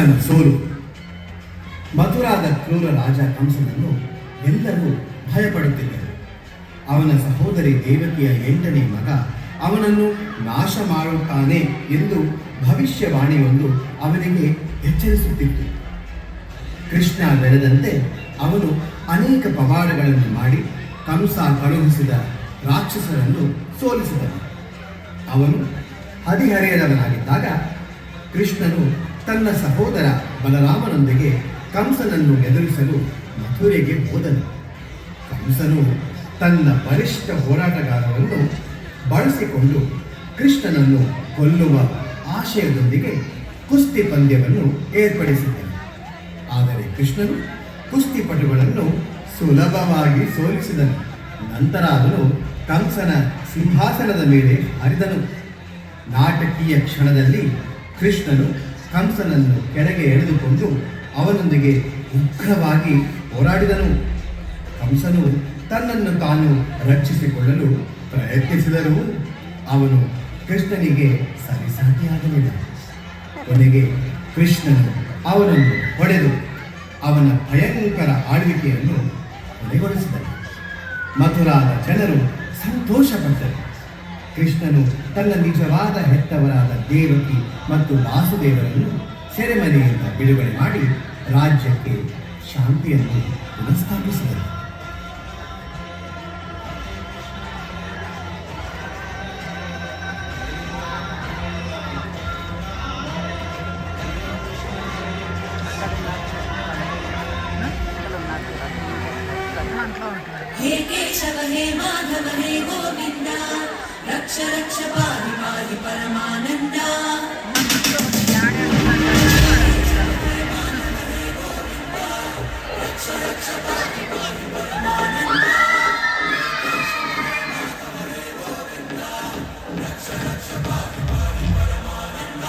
ಕಂಸನ ಸೋಲು. ಮಥುರಾದ ಕ್ರೂರ ರಾಜ ಕಂಸನನ್ನು ಎಲ್ಲರೂ ಭಯಪಡುತ್ತಿದ್ದರು. ಅವನ ಸಹೋದರಿ ದೇವಕಿಯ 8ನೇ ಮಗ ಅವನನ್ನು ನಾಶ ಮಾಡುತ್ತಾನೆ ಎಂದು ಭವಿಷ್ಯವಾಣಿಯೊಂದು ಅವನಿಗೆ ಎಚ್ಚರಿಸುತ್ತಿತ್ತು. ಕೃಷ್ಣ ಬೆಳೆದಂತೆ ಅವನು ಅನೇಕ ಪವಾಡಗಳನ್ನು ಮಾಡಿ ಕಂಸ ಕಳುಹಿಸಿದ ರಾಕ್ಷಸರನ್ನು ಸೋಲಿಸಿದನು. ಅವನು ಹದಿಹರೆಯದವನಾಗಿದ್ದಾಗ ಕೃಷ್ಣನು ತನ್ನ ಸಹೋದರ ಬಲರಾಮನೊಂದಿಗೆ ಕಂಸನನ್ನು ಎದುರಿಸಲು ಮಥುರೆಗೆ ಹೋದನು. ಕಂಸನು ತನ್ನ ಬಲಿಷ್ಠ ಹೋರಾಟಗಾರರನ್ನು ಬಳಸಿಕೊಂಡು ಕೃಷ್ಣನನ್ನು ಕೊಲ್ಲುವ ಆಶಯದೊಂದಿಗೆ ಕುಸ್ತಿ ಪಂದ್ಯವನ್ನು ಏರ್ಪಡಿಸಿದ್ದನು. ಆದರೆ ಕೃಷ್ಣನು ಕುಸ್ತಿಪಟುಗಳನ್ನು ಸುಲಭವಾಗಿ ಸೋಲಿಸಿದನು. ನಂತರ ಅವನು ಕಂಸನ ಸಿಂಹಾಸನದ ಮೇಲೆ ಹರಿದನು. ನಾಟಕೀಯ ಕ್ಷಣದಲ್ಲಿ ಕೃಷ್ಣನು ಕಂಸನನ್ನು ಕೆಳಗೆ ಎಳೆದುಕೊಂಡು ಅವನೊಂದಿಗೆ ಉಗ್ರವಾಗಿ ಹೋರಾಡಿದನು. ಕಂಸನು ತನ್ನನ್ನು ತಾನು ರಕ್ಷಿಸಿಕೊಳ್ಳಲು ಪ್ರಯತ್ನಿಸಿದರೂ ಅವನು ಕೃಷ್ಣನಿಗೆ ಸರಿಸಾಟಿಯಾಗಲಿಲ್ಲ. ಕೊನೆಗೆ ಕೃಷ್ಣನು ಅವನನ್ನು ಹೊಡೆದು ಅವನ ಭಯಂಕರ ಆಳ್ವಿಕೆಯನ್ನು ಕೊನೆಗೊಳಿಸಿದನು. ಮಥುರಾದ ಜನರು ಸಂತೋಷಪಟ್ಟರು. ಕೃಷ್ಣನು ತನ್ನ ನಿಜವಾದ ಹೆತ್ತವರಾದ ದೇವಕಿ ಮತ್ತು ವಾಸುದೇವರನ್ನು ಸೆರೆಮನೆಯಿಂದ ಬಿಡುಗಡೆ ಮಾಡಿ ರಾಜ್ಯಕ್ಕೆ ಶಾಂತಿಯನ್ನು ಪುನಃಸ್ಥಾಪಿಸಿದರು. हे केशव हे माधव हे गोविंद रक्ष रक्ष पाहि पाहि परमानंद रक्ष रक्ष पाहि पाहि परमानंद रक्ष रक्ष पाहि पाहि परमानंद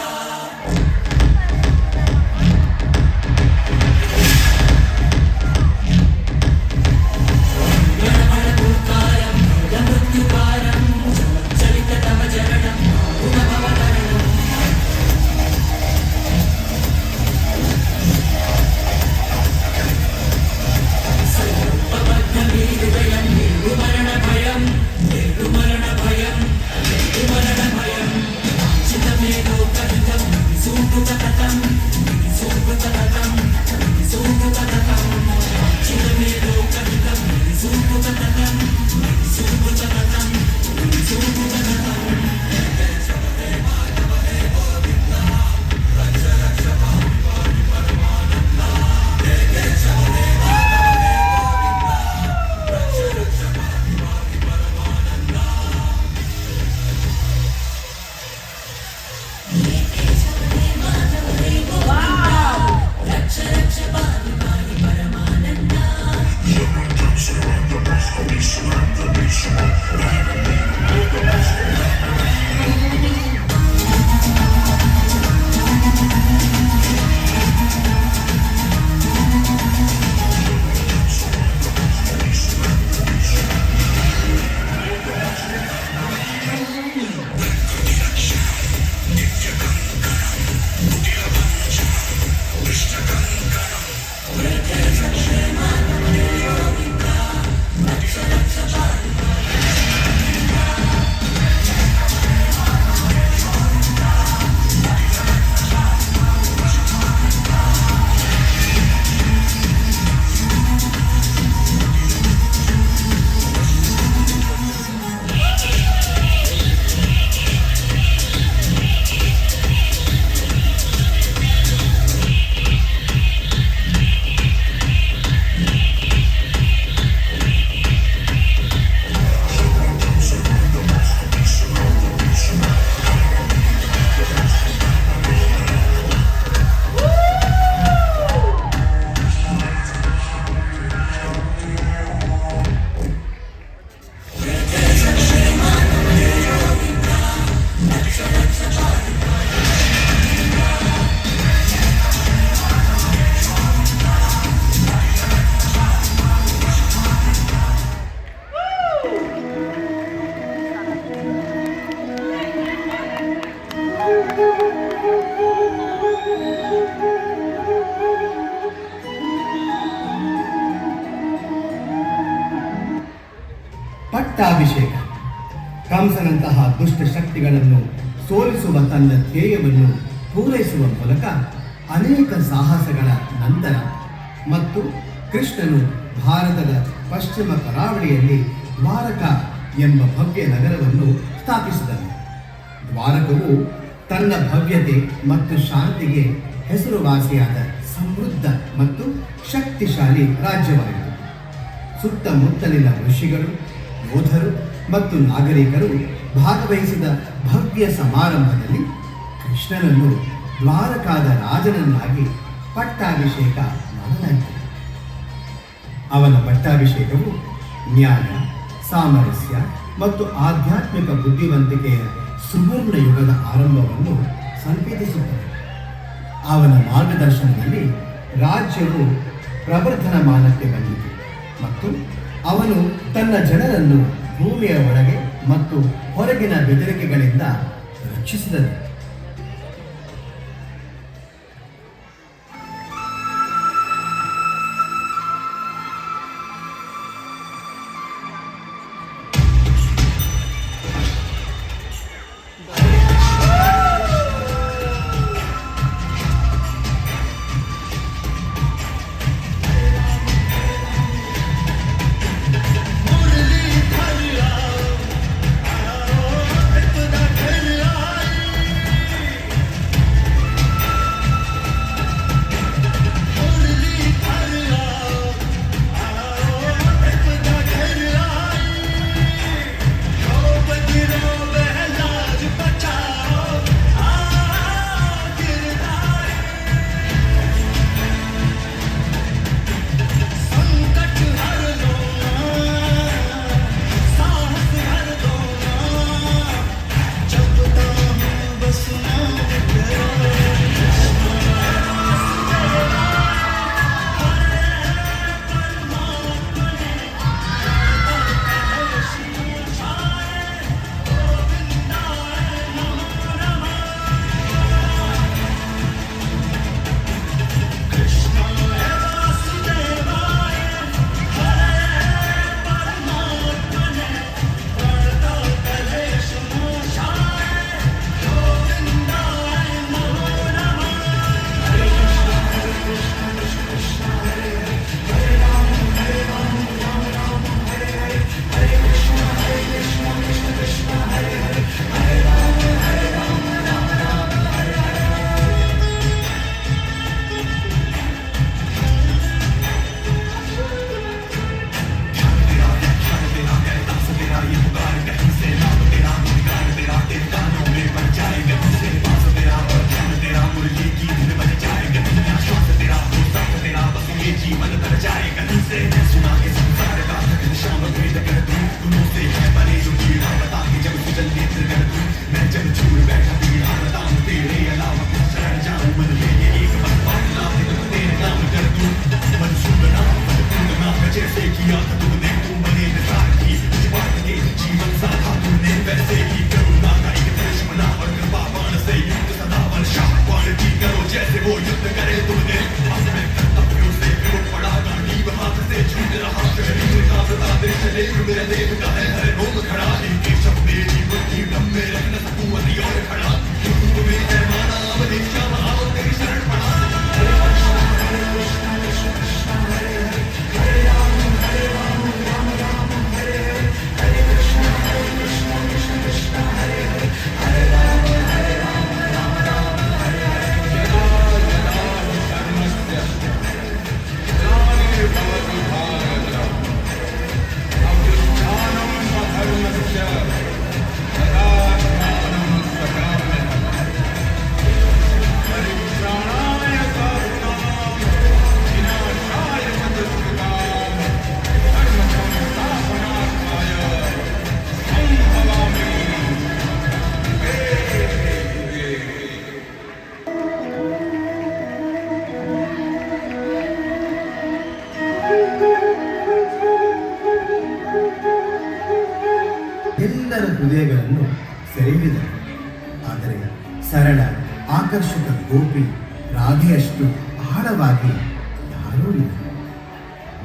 ಪಟ್ಟಾಭಿಷೇಕ. ಕಂಸನಂತಹ ದುಷ್ಟ ಶಕ್ತಿಗಳನ್ನು ಸೋಲಿಸುವ ತನ್ನ ಧ್ಯೇಯವನ್ನು ಪೂರೈಸುವ ಮೂಲಕ ಅನೇಕ ಸಾಹಸಗಳ ನಂತರ ಮತ್ತು ಕೃಷ್ಣನು ಭಾರತದ ಪಶ್ಚಿಮ ಕರಾವಳಿಯಲ್ಲಿ ದ್ವಾರಕ ಎಂಬ ಭವ್ಯ ನಗರವನ್ನು ಸ್ಥಾಪಿಸಿದನು. ದ್ವಾರಕವು ತನ್ನ ಭವ್ಯತೆ ಮತ್ತು ಶಾಂತಿಗೆ ಹೆಸರುವಾಸಿಯಾದ ಸಮೃದ್ಧ ಮತ್ತು ಶಕ್ತಿಶಾಲಿ ರಾಜ್ಯವಾಯಿತು. ಸುತ್ತಮುತ್ತಲಿನ ಋಷಿಗಳು, ಯೋಧರು ಮತ್ತು ನಾಗರಿಕರು ಭಾಗವಹಿಸಿದ ಭವ್ಯ ಸಮಾರಂಭದಲ್ಲಿ ಕೃಷ್ಣನನ್ನು ದ್ವಾರಕಾದ ರಾಜನನ್ನಾಗಿ ಪಟ್ಟಾಭಿಷೇಕ ಮಾಡಲಾಯಿತು. ಅವನ ಪಟ್ಟಾಭಿಷೇಕವು ನ್ಯಾಯ, ಸಾಮರಸ್ಯ ಮತ್ತು ಆಧ್ಯಾತ್ಮಿಕ ಬುದ್ಧಿವಂತಿಕೆಯ ಸುವರ್ಣ ಯುಗದ ಆರಂಭವನ್ನು ಸಂಕೇತಿಸುತ್ತದೆ. ಅವನ ಮಾರ್ಗದರ್ಶನದಲ್ಲಿ ರಾಜ್ಯವು ಪ್ರವರ್ಧನಮಾನಕ್ಕೆ ಬಂದಿತು ಮತ್ತು ಅವನು ತನ್ನ ಜನರನ್ನು ಭೂಮಿಯ ಒಳಗೆ ಮತ್ತು ಹೊರಗಿನ ಬೆದರಿಕೆಗಳಿಂದ ರಕ್ಷಿಸಿದನು. ಎಲ್ಲರ ಹೃದಯಗಳನ್ನು ಸೆರೆಹಿಡಿದರು. ಆದರೆ ಸರಳ ಆಕರ್ಷಕ ಗೋಪಿ ರಾಧೆಯಷ್ಟು ಆಳವಾಗಿ ಯಾರೂ ಇಲ್ಲ.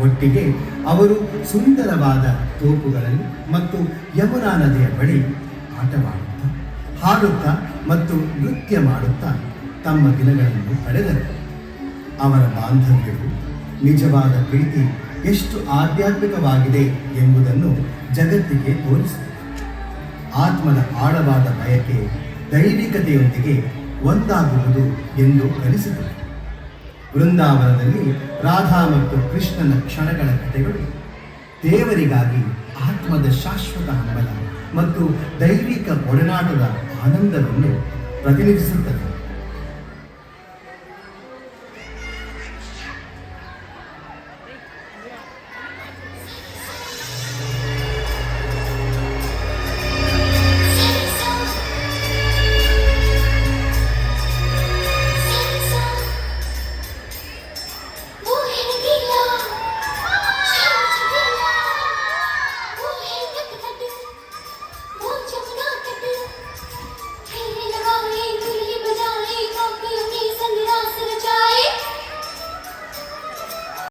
ಒಟ್ಟಿಗೆ ಅವರು ಸುಂದರವಾದ ತೋಪುಗಳಲ್ಲಿ ಮತ್ತು ಯಮುನಾ ನದಿಯ ಬಳಿ ಆಟವಾಡುತ್ತಾ ಹಾಡುತ್ತಾ ಮತ್ತು ನೃತ್ಯ ಮಾಡುತ್ತಾ ತಮ್ಮ ದಿನಗಳನ್ನು ಕಳೆದರು. ಅವರ ಬಾಂಧವ್ಯವು ನಿಜವಾದ ಪ್ರೀತಿ ಎಷ್ಟು ಆಧ್ಯಾತ್ಮಿಕವಾಗಿದೆ ಎಂಬುದನ್ನು ಜಗತ್ತಿಗೆ ತೋರಿಸಿತು. ಆತ್ಮದ ಆಳವಾದ ಬಯಕೆ ದೈವಿಕತೆಯೊಂದಿಗೆ ಒಂದಾಗುವುದು ಎಂದು ಕಲಿಸಿತು. ವೃಂದಾವನದಲ್ಲಿ ರಾಧಾ ಮತ್ತು ಕೃಷ್ಣನ ಕ್ಷಣಗಳ ಕಥೆಗಳು ದೇವರಿಗಾಗಿ ಆತ್ಮದ ಶಾಶ್ವತ ಹಂಬಲ ಮತ್ತು ದೈವಿಕ ಒಡನಾಟದ ಆನಂದವನ್ನು ಪ್ರತಿನಿಧಿಸುತ್ತದೆ.